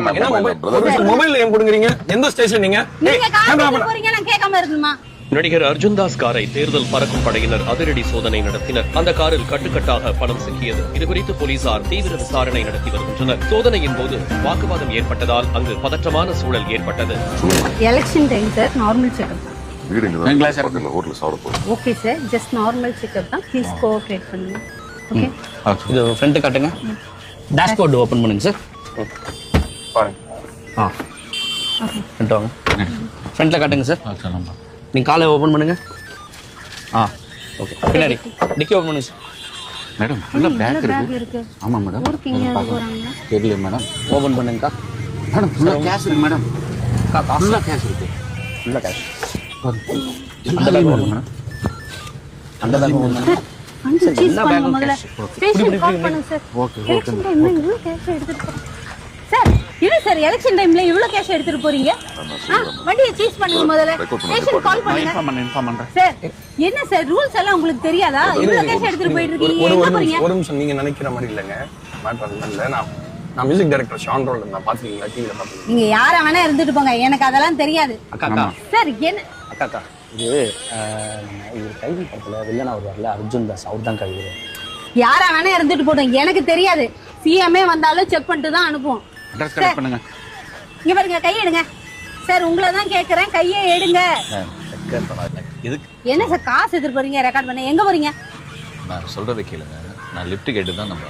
Mobile ஏன் கொடுங்கறீங்க? எந்த station நீங்க? நடிகர் அர்ஜுன் தாஸ் காரை தேர்தல் பறக்கும் படையினர் அதிரடி சோதனை நடத்தினர். அந்த காரில் கட்டுக்கட்டாக பணம் சிக்கியது. இதுகுறித்து போலீசார் தீவிர விசாரணை நடத்தி வருகின்றனர். சோதனையின் போது வாக்குவாதம் ஏற்பட்டதால் அங்கு பதற்றமான சூழல் ஏற்பட்டது. Election time sir, normal checkup தான். Okay sir, just normal checkup தான். ப்ளீஸ் கோஆபரேட் பண்ணுங்க. ஓகே, இது ஃப்ரண்ட் காட்டுங்க. டேஷ்போர்ட் ஓபன் பண்ணுங்க சார். பாருங்க. ஃப்ரண்ட் வாங்க. ஃப்ரண்ட்ல காட்டுங்க சார். நீங்க காலை ஓபன் பண்ணுங்க. ஓகே. பின்னாடி டிக்கி ஓபன் பண்ணுங்க சார். மேடம், உள்ள பேக் இருக்கு. ஆமா மேடம். தெரியல மேடம். ஓபன் பண்ணுங்கக்கா. மேடம், உள்ள கேஷ் இருக்கு மேடம். உள்ள கேஷ் இருக்கு. உள்ள கேஷ். அந்த பேக் மேடம். அந்த பேக் ஓபன் பண்ணுங்க. அந்த சீஸ் பண்ணுங்க முதல்ல. ஸ்டேஷன் கால் பண்ணுங்க சார். ஓகே. எலெக்ஷன் டைம்ல இவ்ளோ கேஷ் எடுத்துட்டு போறீங்க சார். இது சார், எலெக்ஷன் டைம்ல இவ்ளோ கேஷ் எடுத்துட்டு போறீங்க. வண்டியை சீஸ் பண்ணுங்க முதல்ல. ஸ்டேஷன் கால் பண்ணுங்க. இன்ஃபார்ம் பண்றேன். சார், என்ன சார் ரூல்ஸ் எல்லாம் உங்களுக்கு தெரியாதா? இவ்ளோ கேஷ் எடுத்துட்டு போயிட்டு இருக்கீங்க. எங்க போறீங்க? ஒரு நிமிஷம், நீங்க நினைக்கிற மாதிரி இல்லங்க. மேட்டர் இல்ல. நான் மியூசிக் டைரக்டர் ஷான் ரோல். நான் பாத்தீங்களா? டிவில பாத்தீங்க. நீங்க யார வேணா இருந்துட்டு போங்க, எனக்கு அதெல்லாம் தெரியாது. அக்கா சார் என்ன அக்கா இது இது கைதி படத்துல வில்லனா வருவார்ல அர்ஜுன் தாஸ், அவர் தான் கைது. யாரா வேணா இருந்துட்டு போட்டோம், எனக்கு தெரியாது. சிஎம்ஏ வந்தாலும் செக் பண்ணிட்டு தான் அனுப்புவோம். அட்ரஸ் கரெக்ட் பண்ணுங்க. இங்க பாருங்க, கையை எடுங்க சார். உங்களை தான் கேட்கறேன், கையை எடுங்க. என்ன சார் காசு எடுத்துட்டு போறீங்க? ரெக்கார்ட் பண்ண எங்க போறீங்க? நான் சொல்றதை கேளுங்க. நான் லிஃப்ட் கேட்டு தான் நம்ம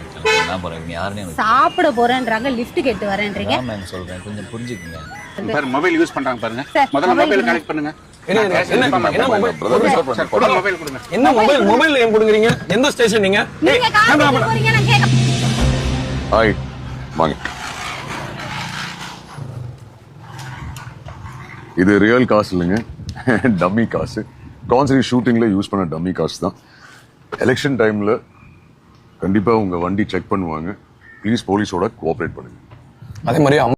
நான் போறேன். யாருன்னு சாப்பிட போறேன்றாங்க, லிஃப்ட் கேட்டு வரேன்றீங்க. நான் சொல்றேன், கொஞ்சம் புரிஞ்சுக்கங்க. பாரு, மொபைல் யூஸ் பண்றாங்க பாருங்க. முதல்ல மொபைல் கனெக்ட் பண்ணுங்க. என்ன மொபைல் கொடுங்க. என்ன மொபைல் ஏன் கொடுங்கறீங்க? எந்த ஸ்டேஷன் நீங்க? நீங்க காசு எடுத்துட்டு போறீங்க, நான் கேட்க. ஹாய், வாங்க. இது ரியல் காசு இல்லைங்க, டம்மி காசு. கான்சரி ஷூட்டிங்ல யூஸ் பண்ண டம்மி காசு தான். எலெக்ஷன் டைம்ல கண்டிப்பா உங்க வண்டி செக் பண்ணுவாங்க. ப்ளீஸ் போலீஸோட கோஆபரேட் பண்ணுங்க. அதே மாதிரி